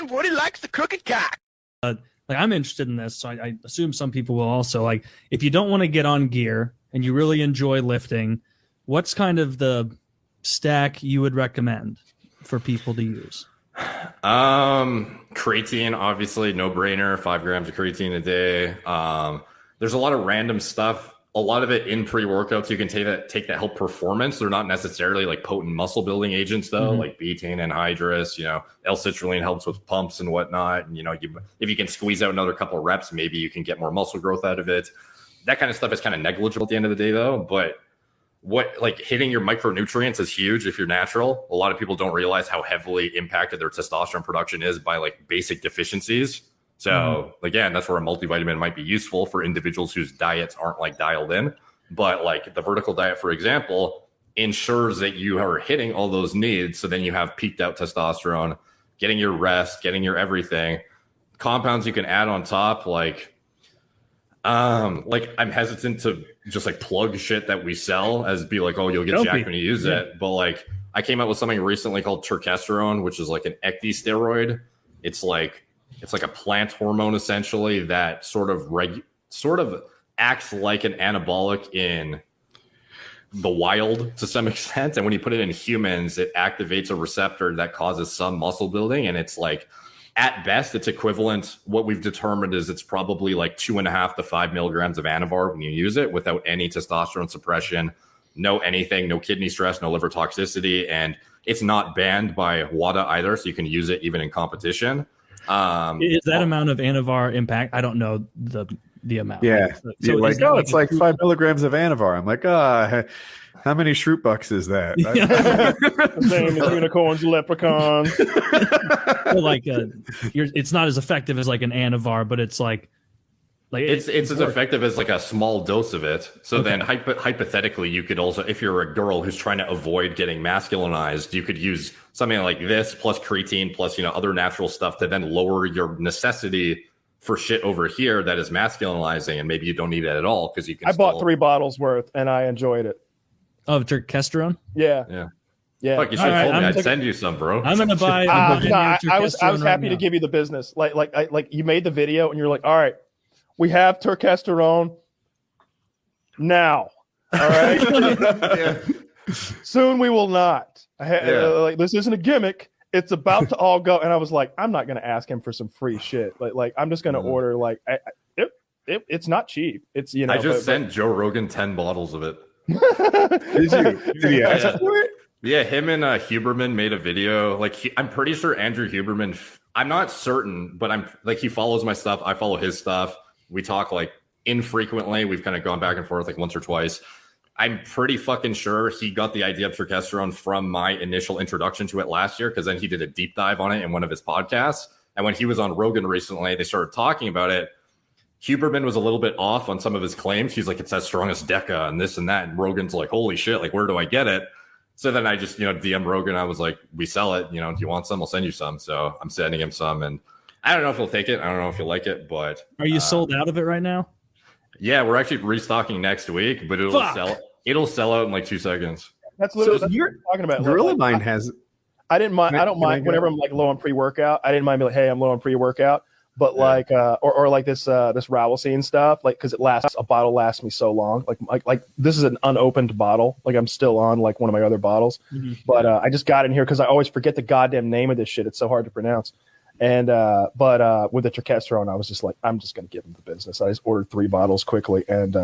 man, Woody likes the crooked cock. Like, I'm interested in this, so I assume some people will also. Like, if you don't want to get on gear and you really enjoy lifting, what's kind of the stack you would recommend for people to use? Creatine, obviously, no brainer. 5 grams of creatine a day. There's a lot of random stuff. A lot of it in pre-workouts you can take that help performance. They're not necessarily like potent muscle building agents though, like betaine anhydrous, L-citrulline helps with pumps and whatnot. And, if you can squeeze out another couple of reps, maybe you can get more muscle growth out of it. That kind of stuff is kind of negligible at the end of the day though. But hitting your micronutrients is huge if you're natural. A lot of people don't realize how heavily impacted their testosterone production is by like basic deficiencies. So again, that's where a multivitamin might be useful for individuals whose diets aren't like dialed in. But like the vertical diet, for example, ensures that you are hitting all those needs. So then you have peaked out testosterone, getting your rest, getting your everything. Compounds you can add on top, like I'm hesitant to just like plug shit that we sell as be like, oh, you'll get jacked when you use it. But like I came out with something recently called turkesterone, which is like an ecdie steroid. It's like a plant hormone essentially that sort of acts like an anabolic in the wild to some extent. And when you put it in humans, it activates a receptor that causes some muscle building. And it's like, at best, it's equivalent. What we've determined is it's probably like 2.5 to 5 milligrams of Anavar when you use it without any testosterone suppression, no kidney stress, no liver toxicity. And it's not banned by WADA either. So you can use it even in competition. Is that amount of Anavar impact? I don't know the amount. Yeah. So like, it's like 5 milligrams of Anavar. I'm like, how many Shroot Bucks is that? Same as unicorns, leprechauns. Well, it's not as effective as like an Anavar, but it's like it's as effective as like a small dose of it. So then hypothetically, you could also, if you're a girl who's trying to avoid getting masculinized, you could use something like this plus creatine plus, other natural stuff to then lower your necessity for shit over here that is masculinizing. And maybe you don't need it at all because you can. I bought 3 bottles worth and I enjoyed it. Of turkesterone? Yeah. Fuck, you should have told me. I'd send you some, bro. I'm gonna buy. I was happy to give you the business. Like you made the video and you're like, all right, we have turkesterone now. All right. Soon we will not. This isn't a gimmick. It's about to all go. And I was like, I'm not gonna ask him for some free shit. Like I'm just gonna order. Like it's not cheap. It's I just sent Joe Rogan 10 bottles of it. Did he ask for it? Yeah, him and Huberman made a video. I'm pretty sure Andrew Huberman. I'm not certain, but I'm like he follows my stuff. I follow his stuff. We talk like infrequently. We've kind of gone back and forth like once or twice. I'm pretty fucking sure he got the idea of turkesterone from my initial introduction to it last year because then he did a deep dive on it in one of his podcasts. And when he was on Rogan recently, they started talking about it. Huberman was a little bit off on some of his claims. He's like, it's as strong as Deca and this and that. And Rogan's like, holy shit, like, where do I get it? So then I just, DM Rogan. I was like, we sell it. Do you want some? I'll send you some. So I'm sending him some. And I don't know if he'll take it. I don't know if he'll like it, but. Are you sold out of it right now? Yeah, we're actually restocking next week, but it'll sell out in like 2 seconds. That's literally what you're talking about. Gorilla Mind has. I didn't mind. I don't mind whenever I'm like low on pre-workout. I didn't mind being like, hey, I'm low on pre-workout. But like, or like this Ravelsine stuff, like, because a bottle lasts me so long. Like this is an unopened bottle. Like I'm still on like one of my other bottles, but I just got in here because I always forget the goddamn name of this shit. It's so hard to pronounce. And but with the turkesterone, I was just like, I'm just gonna give them the business. I just ordered 3 bottles quickly, and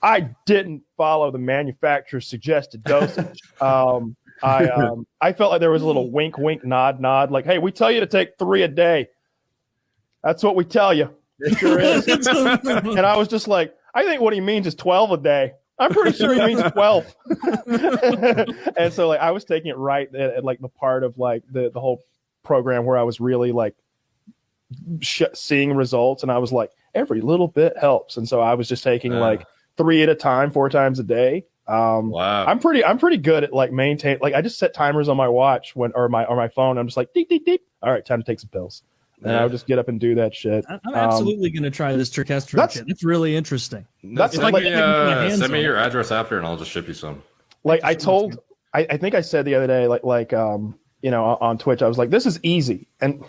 I didn't follow the manufacturer's suggested dosage. I felt like there was a little wink, nod, like, hey, we tell you to take 3 a day. That's what we tell you. It sure is. And I was just like, I think what he means is 12 a day. I'm pretty sure he means 12. And so like I was taking it right at like the part of like the whole program where I was really like seeing results, and I was like, every little bit helps. And so I was just taking like 3 at a time, 4 times a day. Wow. I'm pretty good at like maintain. Like I just set timers on my watch or my phone. I'm just like deep. All right, time to take some pills. And I would just get up and do that shit. I'm absolutely going to try this turkesterone shit. It's really interesting. Send me your address after, and I'll just ship you some. Like I think I said the other day, on Twitch, I was like, this is easy. And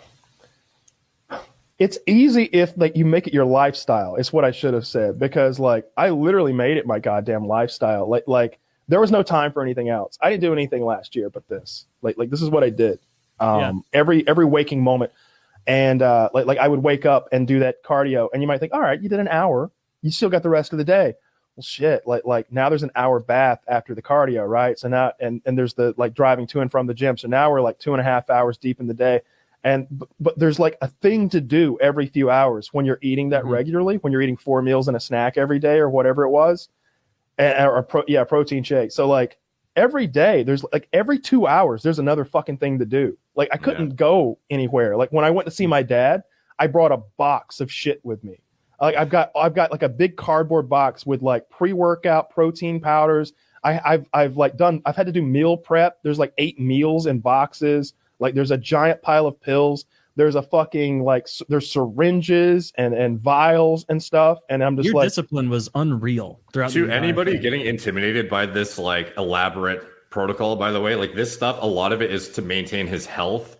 It's easy if like you make it your lifestyle. It's what I should have said, because like I literally made it my goddamn lifestyle. Like there was no time for anything else. I didn't do anything last year but this. Like this is what I did. Every waking moment. And like I would wake up and do that cardio, and you might think, all right, you did an hour, you still got the rest of the day. Well, shit, like now there's an hour bath after the cardio, right? So now and there's the like driving to and from the gym. So now we're like 2.5 hours deep in the day. But there's like a thing to do every few hours when you're eating that regularly, when you're eating 4 meals and a snack every day or whatever it was, protein shake. So like every day there's like every 2 hours, there's another fucking thing to do. Like I couldn't go anywhere. Like when I went to see my dad, I brought a box of shit with me. Like I've got like a big cardboard box with like pre-workout protein powders. I've had to do meal prep. There's like 8 meals in boxes. Like there's a giant pile of pills. There's a fucking there's syringes and vials and stuff. And I'm just your discipline was unreal throughout. To anybody getting intimidated by this like elaborate protocol, by the way, like this stuff, a lot of it is to maintain his health.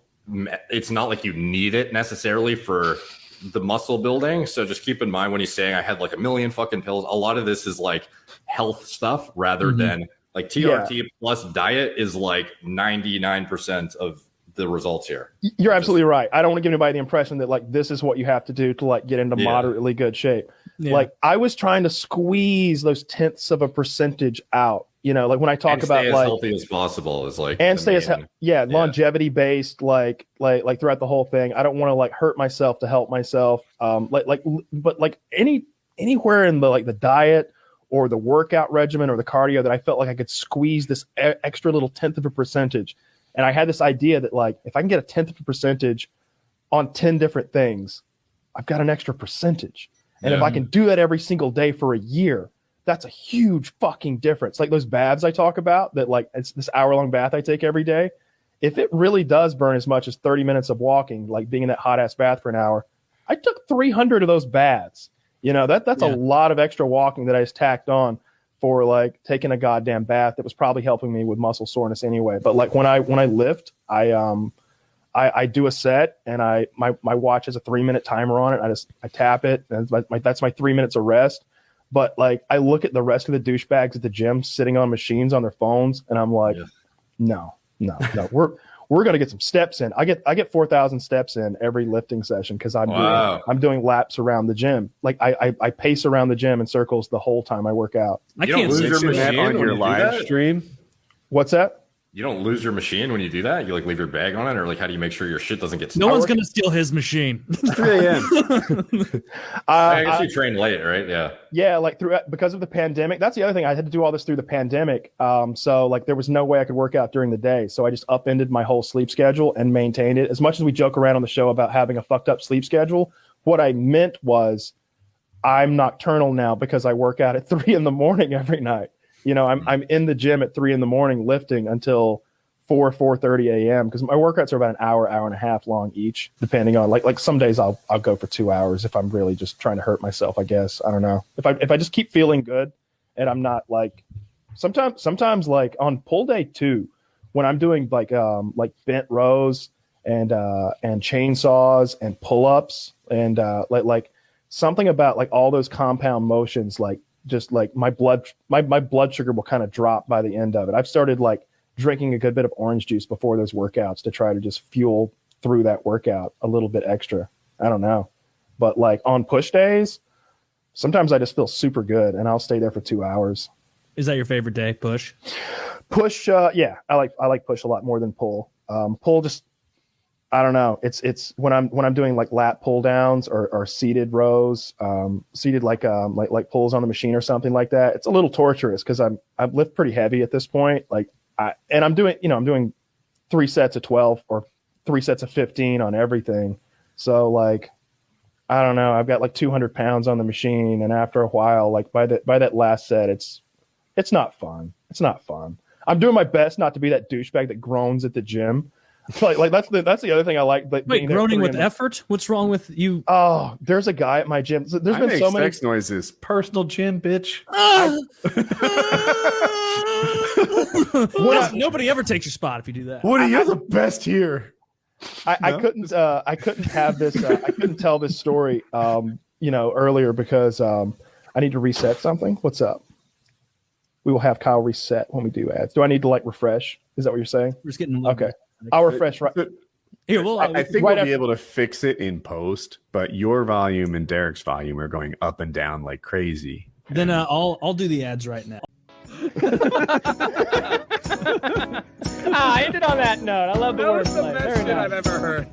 It's not like you need it necessarily for the muscle building. So just keep in mind when he's saying I had like 1 million fucking pills, a lot of this is like health stuff rather than like TRT plus diet is like 99% of the results here. You're absolutely right. I don't want to give anybody the impression that like this is what you have to do to like get into moderately good shape. Like I was trying to squeeze those tenths of a percentage out. You know, like when I talk about as like healthy as possible is like and stay as longevity based, like throughout the whole thing. I don't want to like hurt myself to help myself. But like anywhere in the like the diet or the workout regimen or the cardio that I felt like I could squeeze this extra little tenth of a percentage. And I had this idea that like, if I can get a tenth of a percentage on 10 different things, I've got an extra percentage. And if I can do that every single day for a year, that's a huge fucking difference. Like those baths I talk about that like, it's this hour-long bath I take every day. If it really does burn as much as 30 minutes of walking, like being in that hot ass bath for an hour, I took 300 of those baths. You know, that's a lot of extra walking that I just tacked on for like taking a goddamn bath that was probably helping me with muscle soreness anyway. But like when I lift, I do a set and my watch has a 3-minute timer on it. I tap it and that's my 3 minutes of rest. But like I look at the rest of the douchebags at the gym sitting on machines on their phones and I'm like, no, we're gonna get some steps in. I get 4,000 steps in every lifting session because I'm doing laps around the gym. Like I pace around the gym in circles the whole time I work out. You don't lose your machine on your live stream. What's that? You don't lose your machine when you do that? You like leave your bag on it, or like how do you make sure your shit doesn't get No one's gonna steal his machine. 3 a.m. I guess you train late, right? Yeah, like because of the pandemic. That's the other thing. I had to do all this through the pandemic. So like there was no way I could work out during the day. So I just upended my whole sleep schedule and maintained it. As much as we joke around on the show about having a fucked up sleep schedule, what I meant was I'm nocturnal now because I work out at 3 a.m. every night. You know, I'm in the gym at 3 a.m. lifting until 4:30 a.m. because my workouts are about an hour and a half long each, depending on like some days I'll go for 2 hours if I'm really just trying to hurt myself. I guess I don't know if I just keep feeling good and I'm not like sometimes like on pull day 2 when I'm doing like bent rows and chainsaws and pull ups and like something about like all those compound motions like. Just like my blood sugar will kind of drop by the end of it. I've started like drinking a good bit of orange juice before those workouts to try to just fuel through that workout a little bit extra. I don't know. But like on push days, sometimes I just feel super good and I'll stay there for 2 hours. Is that your favorite day? Push? Push, yeah. I like push a lot more than pull. Pull just I don't know. It's when I'm doing like lat pull downs or seated rows, seated like pulls on the machine or something like that. It's a little torturous because I've lift pretty heavy at this point. Like I'm doing 3 sets of 12 or 3 sets of 15 on everything. So like I don't know. I've got like 200 pounds on the machine, and after a while, like by that last set, it's not fun. It's not fun. I'm doing my best not to be that douchebag that groans at the gym. Like that's the other thing I like. But wait, groaning with effort? What's wrong with you? Oh, there's a guy at my gym. There's been so many sex noises. Personal gym, bitch. Nobody ever takes your spot if you do that. Woody, you're the best here. I couldn't have this. I couldn't tell this story, earlier because I need to reset something. What's up? We will have Kyle reset when we do ads. Do I need to refresh? Is that what you're saying? We're just getting okay. I'll refresh right. Here, well, I think we'll be able to fix it in post, but your volume and Derek's volume are going up and down like crazy. Then I'll do the ads right now. I ended on that note. I love the That was wordplay. the best shit I've ever heard.